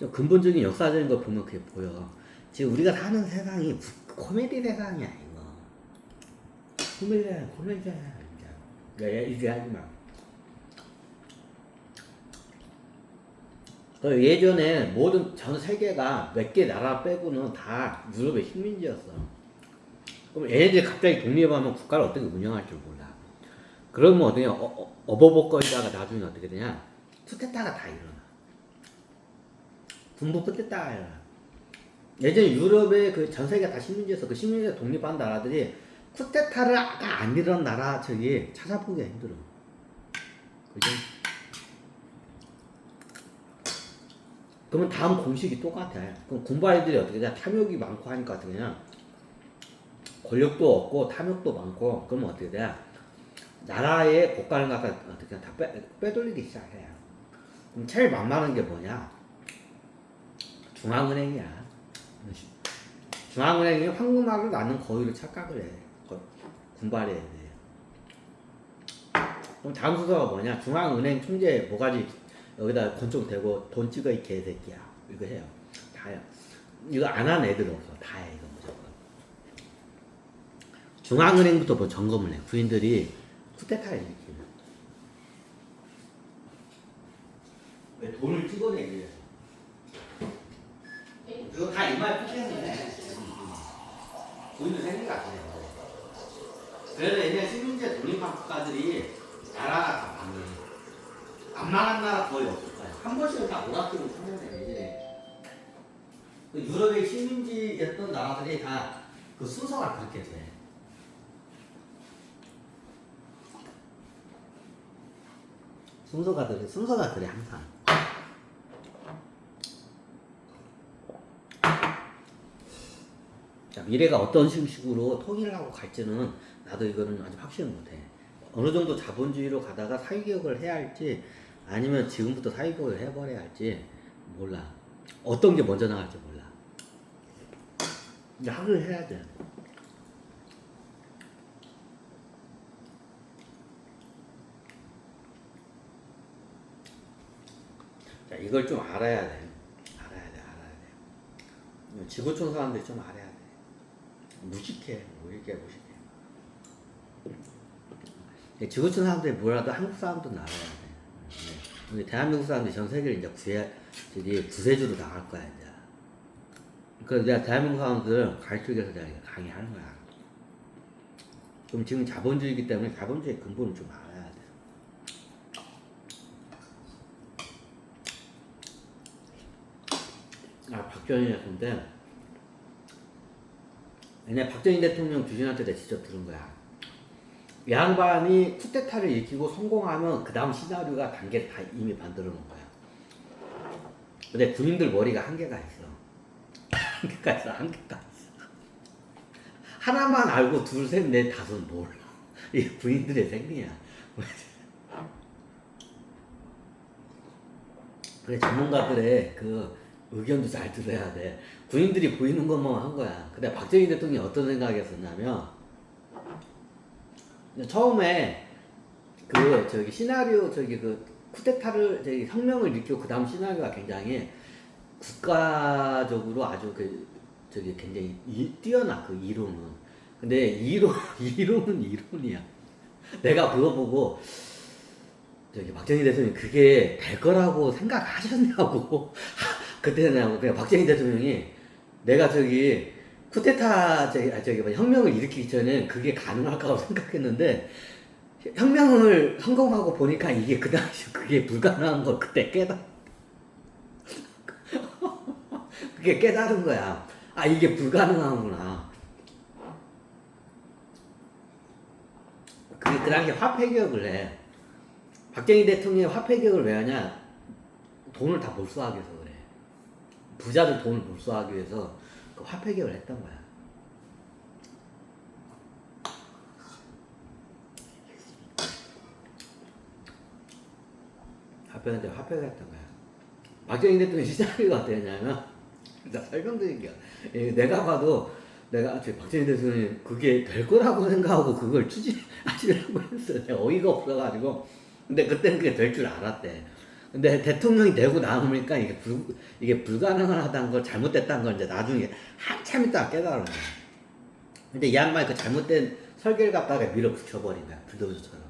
좀 근본적인 역사적인 걸 보면 그게 보여. 지금 우리가 사는 세상이 코미디 세상이야 이거. 코미디 세상이야 진짜. 그러니까 이제 하지 마. 예전에 모든 전 세계가 몇 개 나라 빼고는 다 유럽의 식민지였어. 그럼 얘네들이 갑자기 독립하면 국가를 어떻게 운영할 줄 몰라. 그러면 어떻게 어버벅거리다가 나중에 어떻게 되냐? 쿠데타가 다 일어나. 군부 쿠데타가 일어나. 예전에 유럽의 그 전 세계가 다 식민지였어. 그 식민지에서 독립한 나라들이 쿠데타가 안 일어난 나라 저기 찾아보기가 힘들어. 그죠? 그러면 다음 공식이 똑같아. 그럼 군발이들이 어떻게 돼? 탐욕이 많고 하니까 어떻게 되냐? 권력도 없고 탐욕도 많고 그러면 어떻게 돼? 나라의 국가를 갖다 어떻게 다 빼돌리기 시작해. 그럼 제일 만만한 게 뭐냐? 중앙은행이야. 중앙은행이 황금알을 낳는 거위를 착각을 해. 군발에 돼. 그럼 다음 순서가 뭐냐? 중앙은행 총재 모가지 여기다 권총 대고 돈 찍어 이 개새끼야. 이거 해요. 다요. 이거 안 하는 애들 없어. 다 해 이거 무조건. 중앙은행부터 뭐 점검을 해. 부인들이 쿠데타를 일으키는. 왜 돈을 찍어내기 위해서. 이거 다 이마에 뿌리는데. 부인들 생기가 그래. 그래서 옛날 식민지에 독립한 국가들이 나라가 다 망해. 안 망한 나라 거의 없을 거야. 한 번씩은 다 오락기로 참여해. 유럽의 식민지였던 나라들이 다 그 순서가 그렇게 돼. 순서가 그래 항상. 자, 미래가 어떤 식으로 통일을 하고 갈지는 나도 이거는 아직 확신을 못해. 어느 정도 자본주의로 가다가 사회개혁을 해야 할지 아니면 지금부터 사회개혁을 해버려야 할지 몰라. 어떤 게 먼저 나갈지 몰라. 이제 학을 해야 돼. 자, 이걸 좀 알아야 돼. 알아야 돼. 지구촌 사람들이 좀 알아야 돼. 무식해. 지구촌 사람들이 뭐라도 한국 사람도 나와야 돼. 근데 대한민국 사람들이 전 세계를 이제 구세주로 나갈 거야, 이제. 그래서 내가 대한민국 사람들 가르치기 위해서 내가 강의하는 거야. 그럼 지금 자본주의이기 때문에 자본주의 근본을 좀 알아야 돼. 박정희 대통령인데, 옛날 박정희 대통령 주진한테 내가 직접 들은 거야. 이 양반이 쿠데타를 일으키고 성공하면 그 다음 시나리오가 단계를 다 이미 만들어 놓은 거야. 근데 군인들 머리가 한계가 있어. 한계가 있어. 하나만 알고 둘, 셋, 넷, 다섯 몰라. 이게 군인들의 생리야. 그래, 전문가들의 그 의견도 잘 들어야 돼. 군인들이 보이는 것만 한 거야. 근데 박정희 대통령이 어떤 생각이었었냐면, 처음에 시나리오 쿠데타를 혁명을 일으키고 그 다음 시나리오가 굉장히 국가적으로 아주 굉장히 뛰어나 그 이론은. 근데 이론은 이론이야. 내가 그거 보고 박정희 대통령이 그게 될 거라고 생각하셨냐고. 그때는 그냥 박정희 대통령이 내가 쿠데타 혁명을 일으키기 전에 그게 가능할까고 생각했는데 혁명을 성공하고 보니까 이게 그 당시 그게 불가능한 걸 그때 그게 깨달은 거야. 아, 이게 불가능하구나. 그 당시 화폐개혁을 해. 박정희 대통령이 화폐개혁을 왜 하냐? 돈을 다 몰수하기 위해서 그래. 부자들 돈을 몰수하기 위해서 그 화폐개혁을 했던 거야. 화폐가 했던 거야. 박정희 대통령 시나리오가 어땠냐면, 나 설명드린 게, 내가 봐도, 박정희 대통령이 그게 될 거라고 생각하고 그걸 추진하시려고 했어요. 내가 어이가 없어가지고. 근데 그때는 그게 될 줄 알았대. 근데 대통령이 되고 나오니까 이게 불가능하다는 걸 잘못됐다는 걸 이제 나중에 한참 있다가 깨달은 거야. 근데 이 양반이 그 잘못된 설계를 갖다가 밀어붙여버린 거야. 불도저처럼.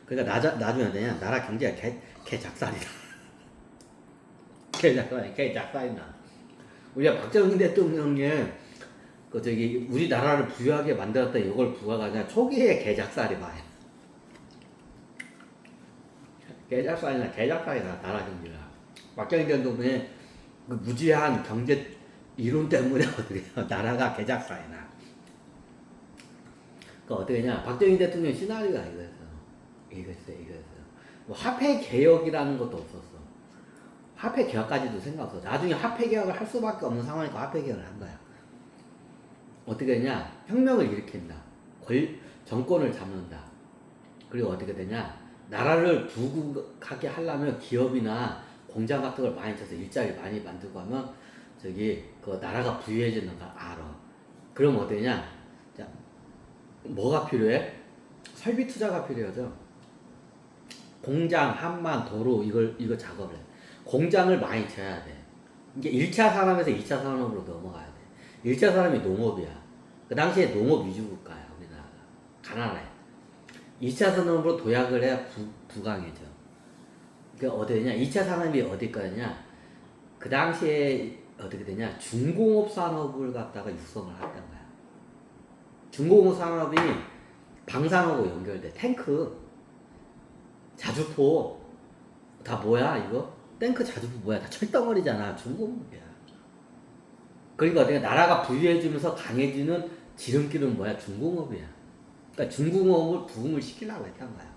그러니까 나중에 되냐 나라 경제가 개 작살이다. 개 작살이다. 우리가 박정희 대통령의 그 저기 우리나라를 부유하게 만들었다 이걸 부가가 아니라 초기에 개작살이 봐요. 개작살이나 나라 경제가. 박정희 대통령의 그 무지한 경제 이론 때문에 어떻게 나라가 개작살이나. 그 어떻게 냐 박정희 대통령 시나리오가 이거였어. 뭐 화폐 개혁이라는 것도 없었어. 화폐 개혁까지도 생각 없어. 나중에 화폐 개혁을 할 수밖에 없는 상황이니까 화폐 개혁을 한 거야. 어떻게 되냐? 혁명을 일으킨다. 정권을 잡는다. 그리고 어떻게 되냐? 나라를 부국하게 하려면 기업이나 공장 같은 걸 많이 쳐서 일자리 많이 만들고 하면 그 나라가 부유해지는 걸 알아. 그럼 어떠냐? 자, 뭐가 필요해? 설비 투자가 필요하죠. 공장, 항만, 도로 이거 작업을 해. 공장을 많이 쳐야 돼. 이게 1차 산업에서 2차 산업으로 넘어가야 돼. 1차 산업이 농업이야. 그 당시에 농업 위주 국가야, 우리나라가. 가난해. 2차 산업으로 도약을 해야 부강해져. 그러니까 어디 되냐? 2차 산업이 어디 거냐? 그 당시에 어떻게 되냐? 중공업 산업을 갖다가 육성을 했던 거야. 중공업 산업이 방산하고 연결돼. 탱크, 자주포, 다 뭐야, 이거? 탱크 자주포 뭐야? 다 철덩어리잖아. 중공업이야. 그러니까 어떻게 나라가 부유해지면서 강해지는 지름길은 뭐야? 중공업이야. 그러니까 중공업을 부흥을 시키려고 했단 거야.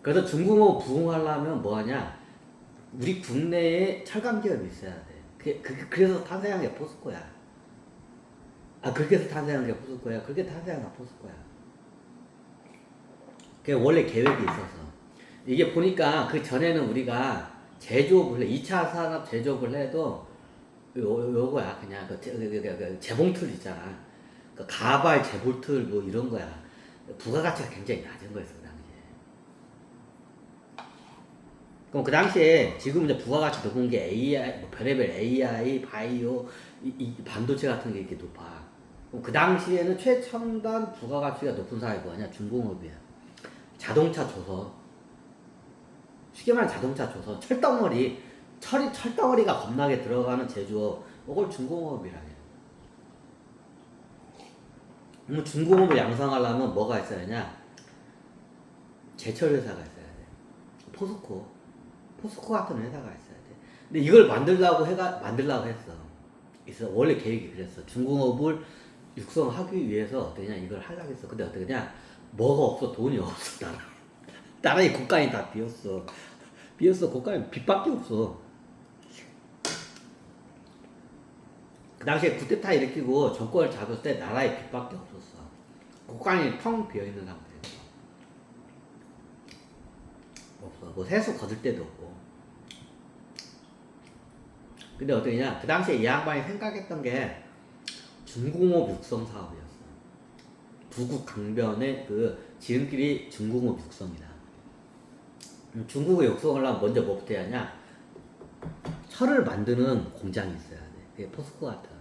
그래서 중공업 부흥하려면 뭐 하냐? 우리 국내에 철강 기업이 있어야 돼. 그래서 탄생한 게 포스코야. 그렇게 해서 탄생한 게 포스코야. 그렇게 탄생한 게 포스코야. 그게 원래 계획이 있어서. 이게 보니까 그 전에는 우리가 제조업을 해. 2차 산업 제조업을 해도 요거야. 그냥 그 재봉틀 있잖아. 그 가발 재봉틀 뭐 이런 거야. 부가가치가 굉장히 낮은 거였어, 그 당시에. 그럼 그 당시에 지금 이제 부가가치 높은 게 AI, 뭐 별의별 AI, 바이오, 이 반도체 같은 게 이렇게 높아. 그럼 그 당시에는 최첨단 부가가치가 높은 사업이 뭐냐? 중공업이야. 자동차 조선. 쉽게 말하면 자동차 조선. 철덩어리가 겁나게 들어가는 제조업. 이걸 중공업이라 해. 그럼 중공업을 양성하려면 뭐가 있어야 되냐? 제철 회사가 있어야 돼. 포스코 같은 회사가 있어야 돼. 근데 이걸 만들라고 했어. 원래 계획이 그랬어. 중공업을 육성하기 위해서 어떠냐 이걸 하려고 했어. 근데 어떠냐? 뭐가 없어. 돈이 없어. 나라의 국간이 다 비었어. 국간에 빚밖에 없어. 그 당시에 쿠데타 일으키고 정권을 잡았을 때 나라에 빚밖에 없었어. 국간이 텅 비어있는 상태였어. 없어. 뭐 세수 거둘 데도 없고. 근데 어떠냐? 그 당시에 이 양반이 생각했던 게 중공업 육성 사업이었어. 부국 강변의 그 지름길이 중공업 육성이다. 중국의 육성을 하려면 먼저 뭐부터 해야 하냐? 철을 만드는 공장이 있어야 돼. 그게 포스코 같은.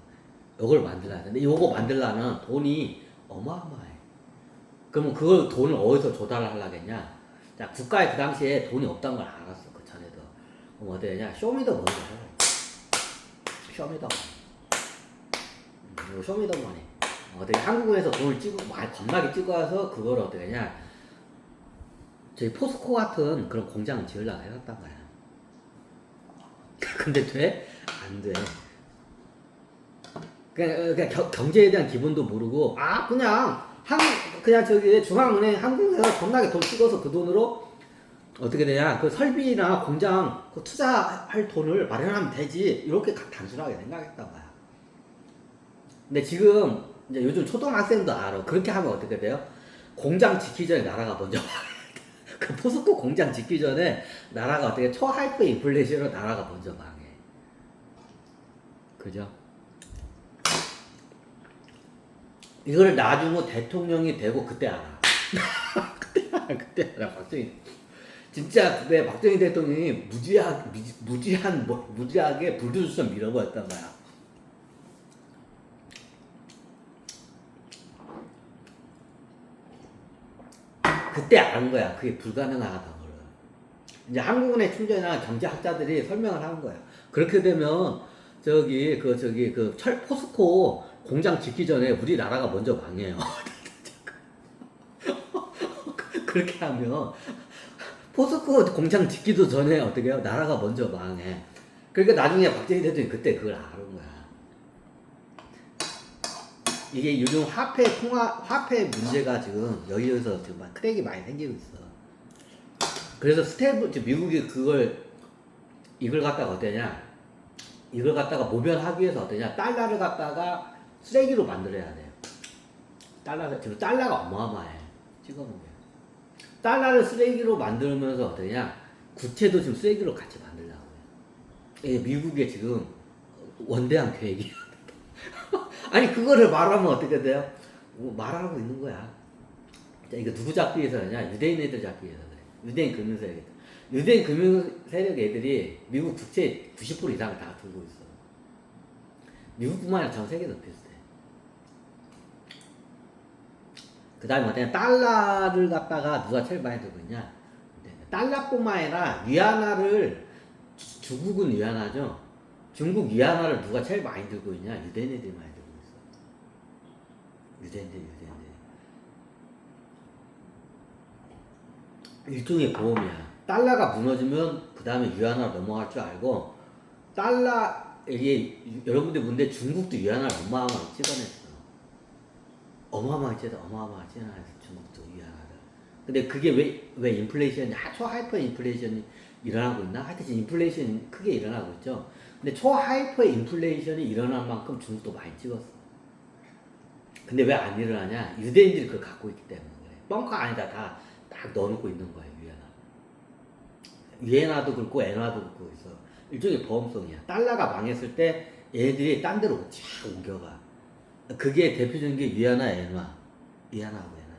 이걸 만들어야 돼. 근데 이거 만들려면 돈이 어마어마해. 그러면 그걸 돈을 어디서 조달을 하려겠냐? 자, 국가에 그 당시에 돈이 없다는 걸 알았어. 그 전에도. 그럼 어디 하냐? 쇼미더머니를 해. 쇼미더머니. 어떻게 한국에서 돈을 겁나게 찍어와서 그걸 어떻게 하냐? 저희 포스코 같은 그런 공장을 지으려고 해놨단 거야. 근데 돼? 안 돼. 그냥 경제에 대한 기본도 모르고, 그냥 저기 중앙은행 한국에서 겁나게 돈 찍어서 그 돈으로 어떻게 되냐? 그 설비나 공장 그 투자할 돈을 마련하면 되지. 이렇게 단순하게 생각했단 거야. 근데 지금 이제 요즘 초등학생도 알아. 그렇게 하면 어떻게 돼요? 공장 짓기 전에 나라가 먼저 그 포스코 공장 짓기 전에 나라가 어떻게 초하이퍼 인플레이션으로 나라가 먼저 망해. 그죠? 이거를 나중에 대통령이 되고 그때 알아. 그때 알아. 박정희. 진짜 그때 박정희 대통령이 무지하게 불두주선 밀어버렸단 말이야. 그때 아는 거야. 그게 불가능하다는 걸. 이제 한국은행 총재나 경제학자들이 설명을 하는 거야. 그렇게 되면 포스코 공장 짓기 전에 우리나라가 먼저 망해요. 그렇게 하면 포스코 공장 짓기도 전에 어떻게 해요? 나라가 먼저 망해. 그러니까 나중에 박정희 대통령이 그때 그걸 아는 거야. 이게 요즘 화폐 문제가 지금 여기저기서 지금 막 크랙이 많이 생기고 있어. 그래서 미국이 이걸 갖다가 어떠냐? 이걸 갖다가 모면하기 위해서 어떠냐? 달러를 갖다가 쓰레기로 만들어야 돼요. 지금 달러가 어마어마해. 찍어놓으면. 달러를 쓰레기로 만들면서 어떠냐? 구체도 지금 쓰레기로 같이 만들려고 해요. 미국의 지금 원대한 계획이야. 아니, 그거를 말하면 어떻게 돼요? 말하고 있는 거야. 이거 누구 잡기 위해서 그러냐? 유대인 애들 잡기 위해서 그래. 유대인 금융세력 애들. 유대인 금융세력 애들이 미국 국채 90% 이상을 다 들고 있어. 미국뿐만 아니라 전 세계도 비슷해. 그 다음에 어떠냐? 달러를 갖다가 누가 제일 많이 들고 있냐? 달러뿐만 아니라 위안화를, 중국은 위안화죠? 중국 위안화를 누가 제일 많이 들고 있냐? 유대인 애들이 많이 들고 있어. 유대인들. 일종의 보험이야. 달러가 무너지면 그 다음에 위안화로 넘어갈 줄 알고, 이게 여러분들 본데 중국도 위안화를 어마어마하게 찍어냈어. 어마어마하게 찍어냈어. 중국도 위안화를. 근데 그게 왜 인플레이션이, 초하이퍼 인플레이션이 일어나고 있나? 하여튼 인플레이션이 크게 일어나고 있죠. 근데 초하이퍼 인플레이션이 일어날 만큼 중국도 많이 찍었어. 근데 왜 안 일어나냐? 유대인들이 그걸 갖고 있기 때문에 그래. 뻥커 안에다 다 딱 넣어놓고 있는 거야, 위안화도 그렇고 엔화도 그렇고 있어. 일종의 보험성이야. 달러가 망했을 때 얘네들이 딴 데로 쫙 옮겨가. 그게 대표적인 게 위안화, 엔화. 위안화하고 엔화.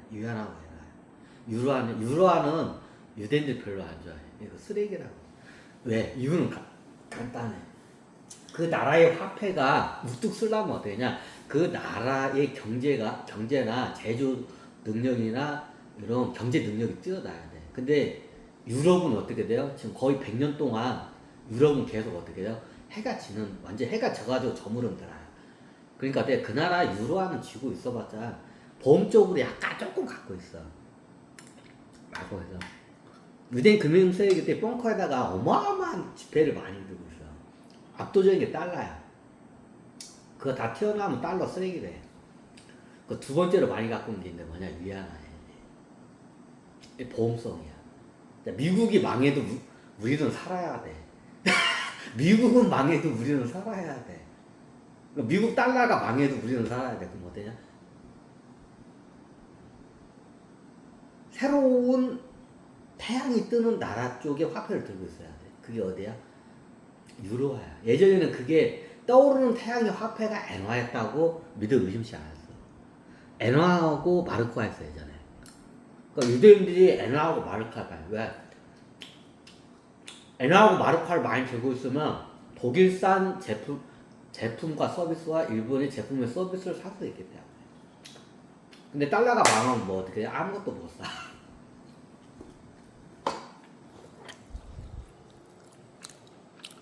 유로화는 유대인들 별로 안 좋아해. 이거 쓰레기라고. 왜? 이유는 간단해. 그 나라의 화폐가 우뚝 쓰려면 어떠냐? 그 나라의 경제나 제조 능력이나 이런 경제 능력이 뛰어나야 돼. 근데 유럽은 어떻게 돼요? 지금 거의 100년 동안 유럽은 계속 어떻게 돼요? 완전 해가 져가지고 저물은더라. 그러니까 그 나라 유로화는 쥐고 있어봤자 보험적으로 약간 조금 갖고 있어. 라고 해서. 유대인 금융세력이 때 벙커에다가 어마어마한 지폐를 많이 들고 있어. 압도적인 게 달러야. 그거 다 튀어나오면 달러 쓰레기래. 그 두 번째로 많이 갖고 있는 게 있는데 뭐냐? 위안화야. 보험성이야. 미국이 망해도 우리는 살아야 돼. 미국은 망해도 우리는 살아야 돼. 미국 달러가 망해도 우리는 살아야 돼. 그럼 어떠냐? 새로운 태양이 뜨는 나라 쪽에 화폐를 들고 있어야 돼. 그게 어디야? 유로화야. 예전에는 그게 떠오르는 태양의 화폐가 엔화였다고 믿을 의심치 않았어. 엔화하고 마르크화였어, 예전에. 그러니까 유대인들이 엔화하고 마르크화 봐요. 왜? 엔화하고 마르크화를 많이 들고 있으면 독일산 제품과 서비스와 일본의 제품의 서비스를 살 수 있기 때문에. 근데 달러가 망하면 뭐 어떻게 해? 아무것도 못 사.